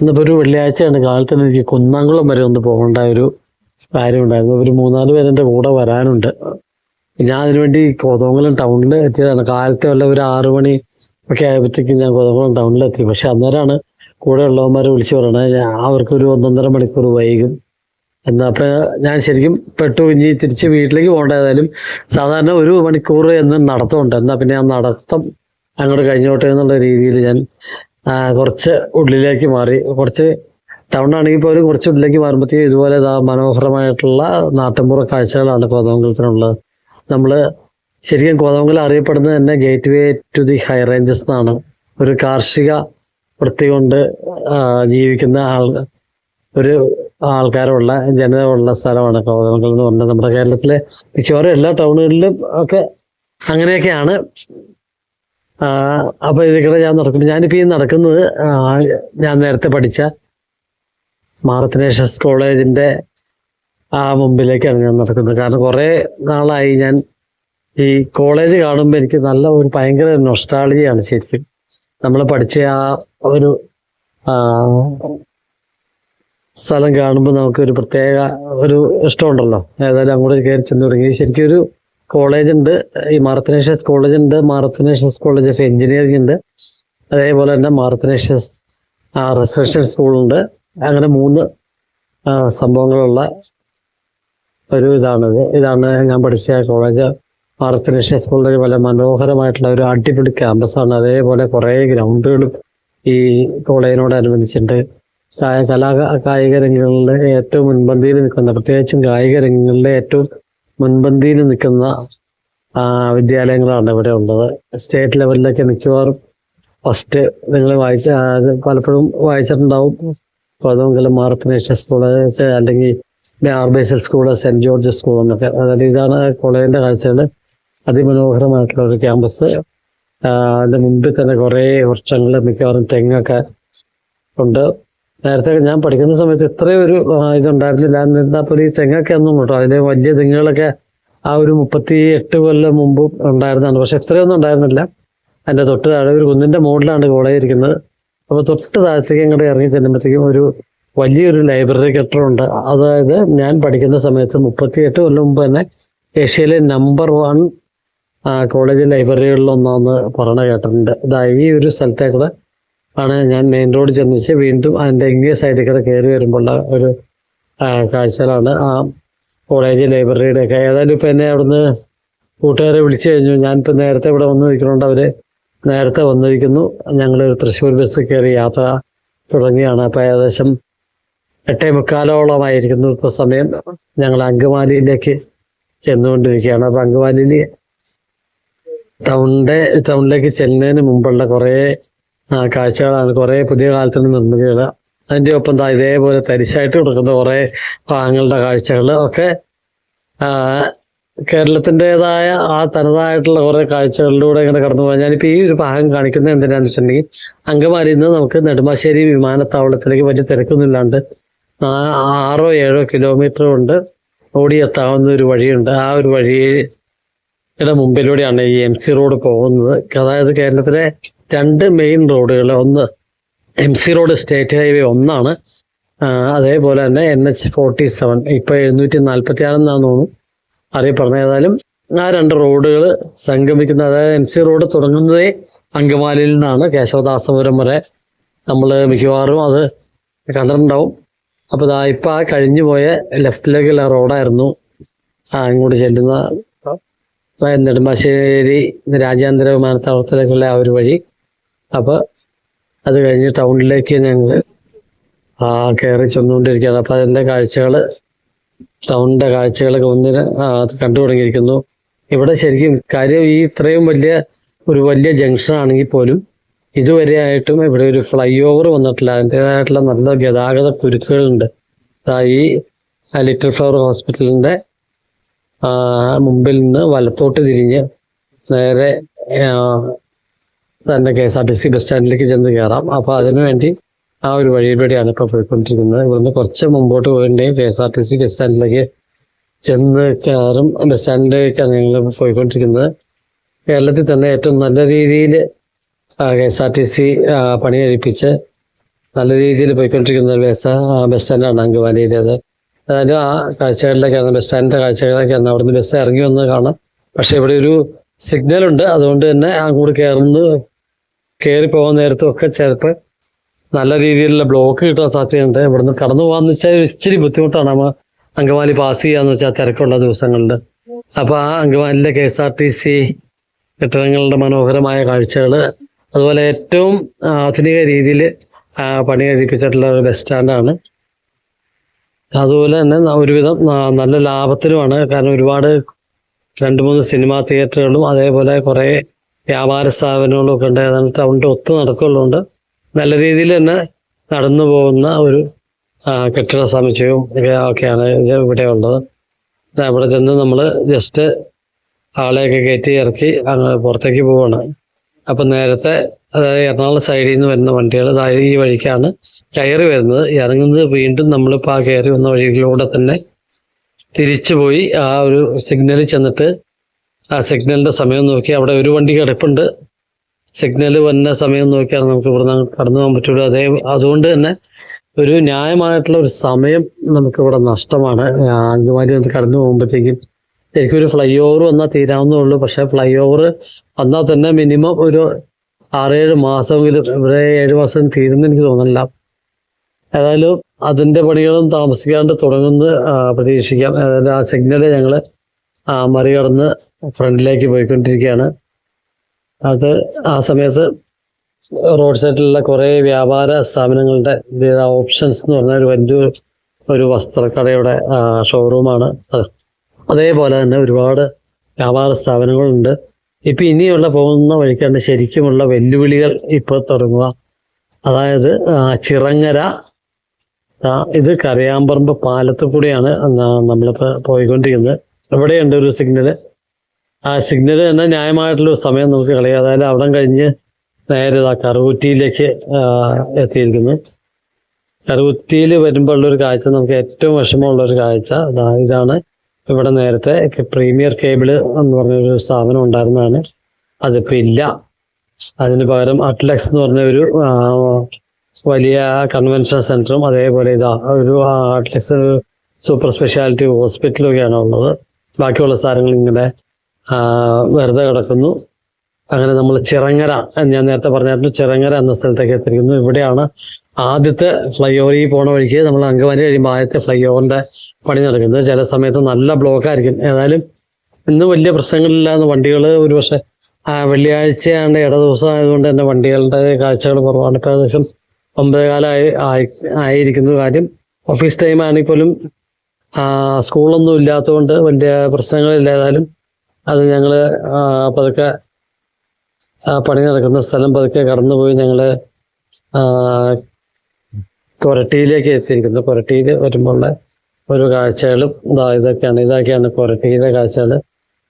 ഇന്നിപ്പോൾ ഒരു വെള്ളിയാഴ്ചയാണ്. കാലത്ത് എനിക്ക് കുന്നംകുളം വരെ ഒന്ന് പോകേണ്ട ഒരു കാര്യമുണ്ടായിരുന്നു. ഒരു 3-4 പേരെൻ്റെ കൂടെ വരാനുണ്ട്. ഞാൻ അതിനുവേണ്ടി കോതമംഗലം ടൗണിൽ എത്തിയതാണ്. കാലത്തെ വല്ല ഒരു 6 മണി ഒക്കെ ആയപ്പോഴത്തേക്കും ഞാൻ കോതമംഗലം ടൗണിലെത്തി. പക്ഷെ അന്നേരമാണ് കൂടെ ഉള്ളവന്മാരെ വിളിച്ചു പറയണത് അവർക്കൊരു 1-1.5 മണിക്കൂർ വൈകും എന്നാ. അപ്പം ഞാൻ ശരിക്കും പെട്ടു. ഇനി തിരിച്ച് വീട്ടിലേക്ക് പോകേണ്ടതായാലും സാധാരണ 1 മണിക്കൂർ എന്ന് നടത്തമുണ്ട്. എന്നാൽ പിന്നെ ആ നടത്തം അങ്ങോട്ട് കഴിഞ്ഞോട്ടെ എന്നുള്ള രീതിയിൽ ഞാൻ കുറച്ച് ഉള്ളിലേക്ക് മാറി. കുറച്ച് ടൗൺ ആണെങ്കിൽ പോലും കുറച്ച് ഉള്ളിലേക്ക് മാറുമ്പോഴത്തേക്കും ഇതുപോലെ മനോഹരമായിട്ടുള്ള നാട്ടിൻപുറ കാഴ്ചകളാണ് കോതമംഗലത്തിനുള്ളത്. നമ്മൾ ശരിക്കും കോതമംഗലം അറിയപ്പെടുന്നത് തന്നെ gateway to the high ranges എന്നാണ്. ഒരു കാർഷിക വൃത്തി കൊണ്ട് ജീവിക്കുന്ന ഒരു ആൾക്കാരുള്ള ജനതയുള്ള സ്ഥലമാണ് കോതമംഗലം എന്ന് പറഞ്ഞാൽ. നമ്മുടെ കേരളത്തിലെ മിക്കവാറും എല്ലാ ടൗണുകളിലും ഒക്കെ അങ്ങനെയൊക്കെയാണ്. അപ്പോൾ ഇതിലൂടെ ഞാൻ നടക്കുന്നു. ഞാനിപ്പോൾ ഈ നടക്കുന്നത് ഞാൻ നേരത്തെ പഠിച്ച മാർ അത്തനേഷ്യസ് കോളേജിൻ്റെ മുമ്പിലേക്കാണ് ഞാൻ നടക്കുന്നത്. കാരണം കുറേ നാളായി ഞാൻ ഈ കോളേജ് കാണുമ്പോൾ എനിക്ക് നല്ല ഒരു ഭയങ്കര നൊസ്റ്റാൾജിയാണ്. ശരിക്കും നമ്മൾ പഠിച്ച ആ ഒരു സ്ഥലം കാണുമ്പോൾ നമുക്കൊരു പ്രത്യേക ഒരു ഇഷ്ടമുണ്ടല്ലോ. ഏതായാലും അങ്ങോട്ട് കയറി ചെന്ന് തുടങ്ങി. ശരിക്കും ഒരു കോളേജ് ഉണ്ട്, ഈ മാർ അത്തനേഷ്യസ് കോളേജ് ഉണ്ട്, Mar Athanasius college of engineering ഉണ്ട്, അതേപോലെ തന്നെ മാർ അത്തനേഷ്യസ് റെസിഡൻഷ്യൽ സ്കൂളുണ്ട്. അങ്ങനെ 3 സംഭവങ്ങളുള്ള ഒരു ഇതാണ് ഞാൻ പഠിച്ച കോളേജ്. മാർ അത്തനേഷ്യസ് കോളേജ് വളരെ മനോഹരമായിട്ടുള്ള ഒരു അടിപൊളി ക്യാമ്പസാണ്. അതേപോലെ കുറേ ഗ്രൗണ്ടുകളും ഈ കോളേജിനോടനുബന്ധിച്ചിട്ടുണ്ട്. കായിക രംഗങ്ങളിലെ ഏറ്റവും മുൻപന്തിയിൽ നിൽക്കുന്ന, പ്രത്യേകിച്ചും കായിക രംഗങ്ങളിലെ ഏറ്റവും മുൻപന്തിയിൽ നിൽക്കുന്ന വിദ്യാലയങ്ങളാണ് ഇവിടെ ഉള്ളത്. സ്റ്റേറ്റ് ലെവലിലൊക്കെ മിക്കവാറും ഫസ്റ്റ് നിങ്ങൾ പലപ്പോഴും വായിച്ചിട്ടുണ്ടാവും. കോതമംഗലം മാർ അത്തനേഷ്യസ് കോളേജ് അല്ലെങ്കിൽ ആർ Basil school, saint George school എന്നൊക്കെ. അതായത് ഇതാണ് കോളേജിൻ്റെ കാഴ്ചകൾ. അതിമനോഹരമായിട്ടുള്ള ഒരു ക്യാമ്പസ്. അതിൻ്റെ മുമ്പിൽ തന്നെ കുറേ വൃക്ഷങ്ങൾ, മിക്കവാറും തെങ്ങൊക്കെ ഉണ്ട്. നേരത്തെ ഞാൻ പഠിക്കുന്ന സമയത്ത് ഇത്രയും ഒരു ഇതുണ്ടായിരുന്നില്ല. എന്നിരുന്നാൽ പോലും ഈ തെങ്ങൊക്കെ ഒന്നും കേട്ടോ, അതിന് വലിയ തെങ്ങുകളൊക്കെ ആ ഒരു 38 കൊല്ലം മുമ്പ് ഉണ്ടായിരുന്നതാണ്. പക്ഷെ ഇത്രയൊന്നും ഉണ്ടായിരുന്നില്ല. അതിൻ്റെ തൊട്ട് താഴെ ഒരു കുന്നിൻ്റെ മുകളിലാണ് കോളേജ് ഇരിക്കുന്നത്. അപ്പോൾ തൊട്ട് താഴത്തേക്ക് ഇങ്ങോട്ട് ഇറങ്ങി ചെല്ലുമ്പോഴത്തേക്കും ഒരു വലിയൊരു ലൈബ്രറി കെട്ടിടമുണ്ട്. അതായത് ഞാൻ പഠിക്കുന്ന സമയത്ത് 38 കൊല്ലം മുമ്പ് തന്നെ ഏഷ്യയിലെ നമ്പർ 1 കോളേജ് ലൈബ്രറികളിലൊന്നാന്ന് പറയണ കേട്ടിട്ടുണ്ട്. ഈ ഒരു സ്ഥലത്തേക്കൂടെ ആണ് ഞാൻ മെയിൻ റോഡ് ചെന്നിച്ച് വീണ്ടും അതിൻ്റെ ഇങ്ങേ സൈഡിൽ കൂടെ കയറി വരുമ്പോഴുള്ള ഒരു കാഴ്ചകളാണ് ആ കോളേജ് ലൈബ്രറിയുടെ ഒക്കെ. ഏതായാലും ഇപ്പം എന്നെ അവിടുന്ന് കൂട്ടുകാരെ വിളിച്ചു കഴിഞ്ഞു. ഞാനിപ്പോൾ നേരത്തെ ഇവിടെ വന്നിരിക്കുന്നുണ്ട്. അവർ നേരത്തെ വന്നിരിക്കുന്നു. ഞങ്ങൾ തൃശ്ശൂർ ബസ് കയറി യാത്ര തുടങ്ങിയാണ്. അപ്പോൾ ഏകദേശം 8:45 ഇപ്പോൾ സമയം. ഞങ്ങൾ അങ്കമാലിയിലേക്ക് ചെന്നുകൊണ്ടിരിക്കുകയാണ്. അപ്പോൾ അങ്കമാലിയിൽ ടൗണിലേക്ക് ചെല്ലുന്നതിന് മുമ്പുള്ള കുറേ കാഴ്ചകളാണ്. കുറേ പുതിയ കാലത്തിന് നിർമ്മിതികൾ. അതിൻ്റെ ഒപ്പം ഇതേപോലെ തരിശായിട്ട് കിടക്കുന്ന കുറേ ഭാഗങ്ങളുടെ കാഴ്ചകൾ ഒക്കെ കേരളത്തിൻ്റെതായ ആ തനതായിട്ടുള്ള കുറേ കാഴ്ചകളിലൂടെ ഇങ്ങനെ കടന്നു പോകാൻ. ഞാനിപ്പോൾ ഈ ഒരു ഭാഗം കാണിക്കുന്നത് എന്തിനാണെന്ന് വെച്ചിട്ടുണ്ടെങ്കിൽ അങ്കമാലിയിൽ നിന്ന് നമുക്ക് നെടുമ്പാശ്ശേരി വിമാനത്താവളത്തിലേക്ക് വലിയ തിരക്കൊന്നുമില്ലാണ്ട് 6-7 കിലോമീറ്റർ കൊണ്ട് ഓടിയെത്താവുന്ന ഒരു വഴിയുണ്ട്. ആ ഒരു വഴിയുടെ മുമ്പിലൂടെയാണ് ഈ MC റോഡ് പോകുന്നത്. അതായത് കേരളത്തിലെ 2 മെയിൻ റോഡുകൾ, ഒന്ന് MC റോഡ് സ്റ്റേറ്റ് ഹൈവേ 1 അതേപോലെ തന്നെ NH47 ഇപ്പോൾ 746 എന്നാണ് തോന്നുന്നു അറിയപ്പെടുന്നത്. ഏതായാലും ആ 2 റോഡുകൾ സംഗമിക്കുന്ന, അതായത് MC റോഡ് തുടങ്ങുന്നതേ അങ്കമാലിയിൽ നിന്നാണ് കേശവദാസപുരം വരെ. നമ്മൾ മിക്കവാറും അത് കണ്ടിട്ടുണ്ടാവും. അപ്പോൾ ഇപ്പം ആ കഴിഞ്ഞു പോയ ലെഫ്റ്റിലേക്കുള്ള റോഡായിരുന്നു അങ്ങോട്ട് ചെല്ലുന്ന നെടുമ്പാശ്ശേരി രാജ്യാന്തര വിമാനത്താവളത്തിലേക്കുള്ള ആ ഒരു വഴി. അപ്പോൾ അത് കഴിഞ്ഞ് ടൗണിലേക്ക് ഞങ്ങൾ കയറി ചെന്നുകൊണ്ടിരിക്കുകയാണ്. അപ്പോൾ അതിൻ്റെ കാഴ്ചകൾ, ടൗണിൻ്റെ കാഴ്ചകളൊക്കെ ഒന്നിന് കണ്ടു തുടങ്ങിയിരിക്കുന്നു. ഇവിടെ ശരിക്കും കാര്യം ഈ ഇത്രയും വലിയ ജംഗ്ഷൻ ആണെങ്കിൽ പോലും ഇതുവരെയായിട്ടും ഇവിടെ ഒരു ഫ്ലൈ ഓവർ വന്നിട്ടില്ല. അതിൻ്റേതായിട്ടുള്ള നല്ല ഗതാഗത കുരുക്കുകളുണ്ട്. ഈ ലിറ്റിൽ ഫ്ലവർ ഹോസ്പിറ്റലിൻ്റെ മുമ്പിൽ നിന്ന് വലത്തോട്ട് തിരിഞ്ഞ് നേരെ തന്നെ KSRTC ബസ് സ്റ്റാൻഡിലേക്ക് ചെന്ന് കയറാം. അപ്പോൾ അതിനുവേണ്ടി ആ ഒരു വഴിയിലൂടെയാണ് ഇപ്പോൾ പോയിക്കൊണ്ടിരിക്കുന്നത്. ഇവിടുന്ന് കുറച്ച് മുമ്പോട്ട് പോയിട്ടുണ്ടെങ്കിൽ KSRTC ബസ് സ്റ്റാൻഡിലേക്ക് ചെന്ന് കയറും. ബസ് സ്റ്റാൻഡിലേക്കാണ് ഞങ്ങൾ പോയിക്കൊണ്ടിരിക്കുന്നത്. കേരളത്തിൽ തന്നെ ഏറ്റവും നല്ല രീതിയിൽ KSRTC പണി കഴിപ്പിച്ച് നല്ല രീതിയിൽ പോയിക്കൊണ്ടിരിക്കുന്ന ഒരു ബസ് സ്റ്റാൻഡാണ് അങ്കമാലിയിലേത്. അതായത് ആ കാഴ്ചകളിലേക്കാണ്, ബസ് സ്റ്റാൻഡിന്റെ കാഴ്ചകളിലേക്കാണ്. അവിടുന്ന് ബസ് ഇറങ്ങി വന്ന് കാണാം. പക്ഷെ ഇവിടെ ഒരു സിഗ്നൽ ഉണ്ട്, അതുകൊണ്ട് തന്നെ അങ്ങോട്ട് കയറി പോകാൻ നേരത്തും ഒക്കെ ചിലപ്പോൾ നല്ല രീതിയിലുള്ള ബ്ലോക്ക് കിട്ടാൻ സാധ്യതയുണ്ട്. ഇവിടുന്ന് കടന്നു പോകാന്ന് വെച്ചാൽ ഇച്ചിരി ബുദ്ധിമുട്ടാണ്. നമ്മൾ അങ്കമാലി പാസ് ചെയ്യാന്ന് വെച്ചാൽ തിരക്കുള്ള ദിവസങ്ങളിൽ. അപ്പൊ ആ അങ്കമാലിയിലെ KSRTC കെട്ടിടങ്ങളുടെ മനോഹരമായ കാഴ്ചകൾ, അതുപോലെ ഏറ്റവും ആധുനിക രീതിയിൽ പണി കഴിപ്പിച്ചിട്ടുള്ള ഒരു ബസ് സ്റ്റാൻഡാണ്. അതുപോലെ തന്നെ ഒരുവിധം നല്ല ലാഭത്തിലുമാണ്. കാരണം ഒരുപാട് 2-3 സിനിമാ തിയേറ്ററുകളും അതേപോലെ കുറേ വ്യാപാര സ്ഥാപനങ്ങളും ഒക്കെ ഉണ്ട്. ഏതാണ്ട് ടൗണിൻ്റെ ഒത്തു നടക്കുള്ളതുകൊണ്ട് നല്ല രീതിയിൽ തന്നെ നടന്നു പോകുന്ന ഒരു കെട്ടിട സമുച്ചയവും ഒക്കെയാണ് ഇവിടെ ഉള്ളത്. അവിടെ ചെന്ന് നമ്മൾ ജസ്റ്റ് ആളെയൊക്കെ കയറ്റി ഇറക്കി അങ്ങ് പുറത്തേക്ക് പോവാണ്. അപ്പം നേരത്തെ അതായത് എറണാകുളം സൈഡിൽ നിന്ന് വരുന്ന വണ്ടികൾ ഈ വഴിക്കാണ് കയറി വരുന്നത്. ഇറങ്ങുന്നത് വീണ്ടും നമ്മളിപ്പോൾ ആ കയറി വന്ന വഴിയിലൂടെ തന്നെ തിരിച്ചു പോയി ആ ഒരു സിഗ്നലിൽ ചെന്നിട്ട് ആ സിഗ്നലിൻ്റെ സമയം നോക്കി, അവിടെ ഒരു വണ്ടി കിടപ്പുണ്ട്, സിഗ്നൽ വന്ന സമയം നോക്കിയാണ് നമുക്ക് ഇവിടെ കടന്നു പോകാൻ പറ്റുള്ളൂ. അതുകൊണ്ട് തന്നെ ഒരു ന്യായമായിട്ടുള്ള ഒരു സമയം നമുക്കിവിടെ നഷ്ടമാണ്. അങ്കമാലി കടന്നു പോകുമ്പോഴത്തേക്കും ശരിക്കും ഒരു ഫ്ലൈ ഓവർ വന്നാൽ തീരാവുന്നേ ഉള്ളൂ. പക്ഷേ ഫ്ലൈ ഓവർ വന്നാൽ തന്നെ മിനിമം ഒരു 6-7 മാസമെങ്കിലും, ഇവിടെ 7 മാസം തീരുന്ന എനിക്ക് തോന്നുന്നില്ല. ഏതായാലും അതിൻ്റെ പണികളും താമസിക്കാണ്ട് തുടങ്ങുന്ന പ്രതീക്ഷിക്കാം. ഏതായാലും ആ സിഗ്നല് ഞങ്ങൾ മറികടന്ന് ഫ്രണ്ടിലേക്ക് പോയിക്കൊണ്ടിരിക്കുകയാണ്. അത് ആ സമയത്ത് റോഡ് സൈഡിലുള്ള കുറേ വ്യാപാര സ്ഥാപനങ്ങളുടെ ഓപ്ഷൻസ് എന്ന് പറഞ്ഞ ഒരു വസ്ത്രക്കടയുടെ ഷോറൂമാണ്. അതേപോലെ തന്നെ ഒരുപാട് വ്യാപാര സ്ഥാപനങ്ങളുണ്ട്. ഇപ്പം ഇനിയുള്ള പോകുന്ന വഴിക്കാണ് ശരിക്കുമുള്ള വെല്ലുവിളികൾ ഇപ്പോൾ തുടങ്ങുക. അതായത് ചിറങ്ങര, ഇത് കരയാമ്പറമ്പ് പാലത്തിൽ കൂടിയാണ് നമ്മളിപ്പോൾ പോയിക്കൊണ്ടിരിക്കുന്നത്. ഇവിടെയുണ്ട് ഒരു സിഗ്നല്. ആ സിഗ്നൽ തന്നെ ന്യായമായിട്ടുള്ള സമയം നമുക്ക് കളയാം. അതായത് അവിടെ കഴിഞ്ഞ് നേരെ കറുകുറ്റിയിലേക്ക് എത്തിയിരിക്കുന്നു. കറുകുറ്റിയിൽ വരുമ്പോൾ ഉള്ളൊരു കാഴ്ച, നമുക്ക് ഏറ്റവും വിഷമമുള്ളൊരു കാഴ്ച ഇതാണ്. ഇവിടെ നേരത്തെ പ്രീമിയർ കേബിള് എന്ന് പറഞ്ഞൊരു സ്ഥാപനം ഉണ്ടായിരുന്നതാണ്. അതിപ്പോൾ ഇല്ല. അതിന് പകരം അറ്റ്ലക്സ് എന്ന് പറഞ്ഞ ഒരു വലിയ കൺവെൻഷൻ സെന്ററും അതേപോലെ ഒരു അറ്റ്ലക്സ് സൂപ്പർ സ്പെഷ്യാലിറ്റി ഹോസ്പിറ്റലൊക്കെയാണ് ഉള്ളത്. ബാക്കിയുള്ള സ്ഥലങ്ങൾ ഇങ്ങനെ വെറുതെ കിടക്കുന്നു. അങ്ങനെ നമ്മൾ ചിറങ്ങര, ഞാൻ നേരത്തെ പറഞ്ഞായിരുന്നു, ചിറങ്ങര എന്ന സ്ഥലത്തേക്ക് എത്തിയിരിക്കുന്നു. ഇവിടെയാണ് ആദ്യത്തെ ഫ്ലൈ ഓവർ. ഈ പോണ വഴിക്ക് നമ്മൾ അങ്കമാലി കഴിയുമ്പോൾ ആദ്യത്തെ ഫ്ലൈ ഓവറിന്റെ പണി നടക്കുന്നത്. ചില സമയത്ത് നല്ല ബ്ലോക്കായിരിക്കും. ഏതായാലും ഇന്ന് വലിയ പ്രശ്നങ്ങളില്ലാന്ന് വണ്ടികൾ, ഒരു പക്ഷേ വെള്ളിയാഴ്ചയാണ്, ഇട ദിവസം ആയതുകൊണ്ട് തന്നെ വണ്ടികളുടെ കാഴ്ചകൾ കുറവാണ്. ഇപ്പോൾ ഏകദേശം 9:15 ആയിരിക്കുന്നു. കാര്യം ഓഫീസ് ടൈം ആണെങ്കിൽ പോലും സ്കൂളൊന്നും ഇല്ലാത്തതുകൊണ്ട് വലിയ പ്രശ്നങ്ങളില്ല. ഏതായാലും അത് ഞങ്ങൾ പതുക്കെ പണി നടക്കുന്ന സ്ഥലം പതുക്കെ കടന്നുപോയി ഞങ്ങൾ കൊരട്ടിയിലേക്ക് എത്തിയിരിക്കുന്നു. കൊരട്ടിയിൽ വരുമ്പോഴുള്ള ഒരു കാഴ്ചകളും ഇതൊക്കെയാണ് കൊരട്ടിയിലെ കാഴ്ചകൾ.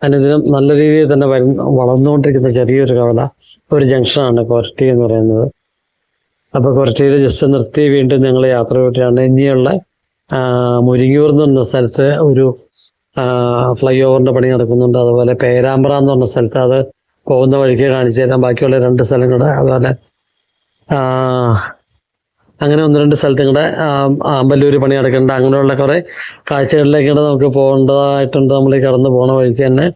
അനുദിനം നല്ല രീതിയിൽ തന്നെ വളർന്നുകൊണ്ടിരിക്കുന്ന ചെറിയൊരു ഒരു ജംഗ്ഷനാണ് കൊരട്ടി എന്ന് പറയുന്നത്. അപ്പോൾ കൊരട്ടിയിൽ ജസ്റ്റ് നിർത്തി വീണ്ടും ഞങ്ങൾ യാത്ര പോയിട്ടാണ്. ഇനിയുള്ള മുരിങ്ങൂർ എന്ന് പറഞ്ഞ സ്ഥലത്ത് ഒരു ഫ്ലൈ ഓവറിന്റെ പണി നടക്കുന്നുണ്ട്. അതുപോലെ പേരാമ്പ്ര എന്ന് പറഞ്ഞ സ്ഥലത്ത്, അത് പോകുന്ന വഴിക്ക് കാണിച്ചു തരാം. ബാക്കിയുള്ള 2 സ്ഥലങ്ങളുടെ, അതുപോലെ അങ്ങനെ 1-2 സ്ഥലത്തും കൂടെ അമ്പല്ലൂർ പണി നടക്കുന്നുണ്ട്. അങ്ങനെയുള്ള കുറേ കാഴ്ചകളിലേക്കൂടെ നമുക്ക് പോകേണ്ടതായിട്ടുണ്ട്. നമ്മൾ ഈ കടന്നു പോണ വഴിക്ക് തന്നെ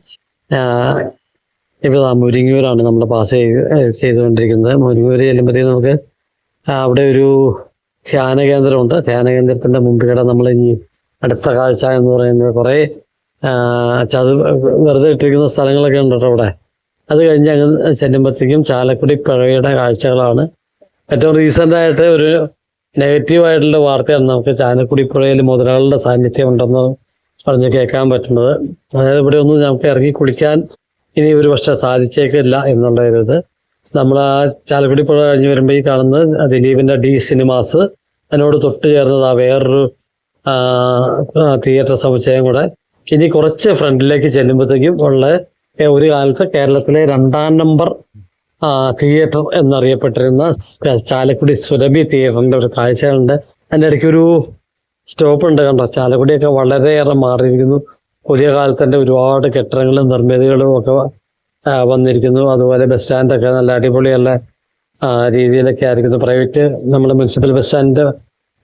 ഇപ്പോൾ മുരിങ്ങൂരാണ് നമ്മൾ പാസ് ചെയ്തുകൊണ്ടിരിക്കുന്നത്. മുരിങ്ങൂർ ചെല്ലുമ്പോഴത്തേക്കും നമുക്ക് അവിടെ ഒരു ധ്യാന കേന്ദ്രമുണ്ട്. ധ്യാന കേന്ദ്രത്തിന്റെ മുമ്പിലൂടെ നമ്മൾ ഇനി അടുത്ത കാഴ്ച എന്ന് പറയുന്നത് കുറേ വെറുതെ ഇട്ടിരിക്കുന്ന സ്ഥലങ്ങളൊക്കെ ഉണ്ട് കേട്ടോ അവിടെ. അത് കഴിഞ്ഞ് അങ്ങ് ചെല്ലുമ്പോഴത്തേക്കും ചാലക്കുടി പുഴയുടെ കാഴ്ചകളാണ്. ഏറ്റവും റീസെന്റ് ആയിട്ട് ഒരു നെഗറ്റീവായിട്ടുള്ള വാർത്തയാണ് നമുക്ക് ചാലക്കുടി പുഴയിൽ മുതലകളുടെ സാന്നിധ്യം ഉണ്ടെന്ന് പറഞ്ഞ് കേൾക്കാൻ പറ്റുന്നത്. അതായത് ഇവിടെ ഒന്നും നമുക്ക് ഇറങ്ങി കുളിക്കാൻ ഇനി ഒരു പക്ഷെ സാധിച്ചേക്കില്ല എന്നുള്ളത്. നമ്മൾ ആ ചാലക്കുടി പുഴ കഴിഞ്ഞ് വരുമ്പോൾ ഈ കാണുന്നത് ദിലീപിന്റെ D സിനിമാസ്, അതിനോട് തൊട്ട് ചേർന്നത് വേറൊരു തിയേറ്റർ സമുച്ചയം കൂടെ. ഇനി കുറച്ച് ഫ്രണ്ടിലേക്ക് ചെല്ലുമ്പോഴത്തേക്കും ഉള്ള ഒരു കാലത്ത് കേരളത്തിലെ 2ാം നമ്പർ തിയേറ്റർ എന്നറിയപ്പെട്ടിരുന്ന ചാലക്കുടി സുരഭി തിയേറ്ററിന്റെ ഒരു കാഴ്ചകളുണ്ട്. അതിൻ്റെ ഇടയ്ക്ക് ഒരു സ്റ്റോപ്പ് ഉണ്ട് കണ്ടോ. ചാലക്കുടിയൊക്കെ വളരെയേറെ മാറിയിരിക്കുന്നു. പുതിയ കാലത്തിന്റെ ഒരുപാട് കെട്ടിടങ്ങളും നിർമ്മിതികളും ഒക്കെ വന്നിരിക്കുന്നു. അതുപോലെ ബസ് സ്റ്റാൻഡൊക്കെ നല്ല അടിപൊളിയുള്ള രീതിയിലൊക്കെ ആയിരിക്കുന്നു. പ്രൈവറ്റ് നമ്മുടെ മുനിസിപ്പൽ ബസ് സ്റ്റാൻഡിന്റെ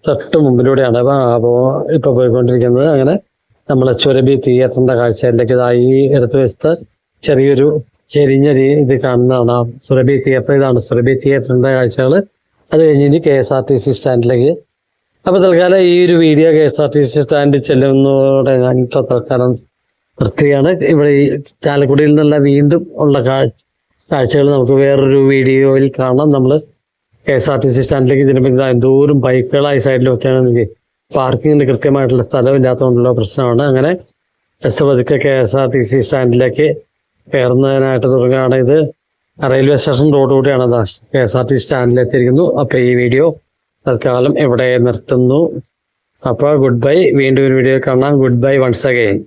തൊട്ട് മുമ്പിലൂടെയാണ് അപ്പോൾ ഇപ്പോൾ പോയിക്കൊണ്ടിരിക്കുന്നത്. അങ്ങനെ നമ്മൾ സുരഭി തിയേറ്ററിന്റെ കാഴ്ചയിലേക്ക് ഈ ഇടത്ത് വശത്ത് ചെറിയൊരു ചെരിഞ്ഞ ഇത് കാണുന്നതാണ് സുരഭി തിയേറ്റർ. ഇതാണ് സുരഭി തിയേറ്ററിന്റെ കാഴ്ചകൾ. അത് കഴിഞ്ഞ് KSRTC സ്റ്റാൻഡിലേക്ക്. അപ്പോൾ തൽക്കാലം ഈ ഒരു വീഡിയോ KSRTC സ്റ്റാൻഡിൽ ചെല്ലുന്നതോടെ ഞാൻ തൽക്കാലം നിർത്തുകയാണ്. ഇവിടെ ഈ ചാലക്കുടിയിൽ നിന്നുള്ള വീണ്ടും ഉള്ള കാഴ്ചകൾ നമുക്ക് വേറൊരു വീഡിയോയിൽ കാണാം. നമ്മൾ KSRTC സ്റ്റാൻഡിലേക്ക് ചെല്ലുമ്പോൾ എന്തോരം ബൈക്കുകളായി സൈഡിൽ വെച്ചാണെങ്കിൽ പാർക്കിങ്ങിന് കൃത്യമായിട്ടുള്ള സ്ഥലമില്ലാത്തതുകൊണ്ടുള്ള പ്രശ്നമാണ്. അങ്ങനെ പതുക്കെ KSRTC സ്റ്റാൻഡിലേക്ക് കയറുന്നതിനായിട്ട് തുടങ്ങുകയാണ്. ഇത് റെയിൽവേ സ്റ്റേഷൻ റോഡ് കൂടിയാണ് KSRTC സ്റ്റാൻഡിലെത്തിയിരിക്കുന്നു. അപ്പോൾ ഈ വീഡിയോ തൽക്കാലം ഇവിടെ നിർത്തുന്നു. അപ്പോൾ ഗുഡ് ബൈ. വീണ്ടും ഒരു വീഡിയോ കാണാം. Good bye once again.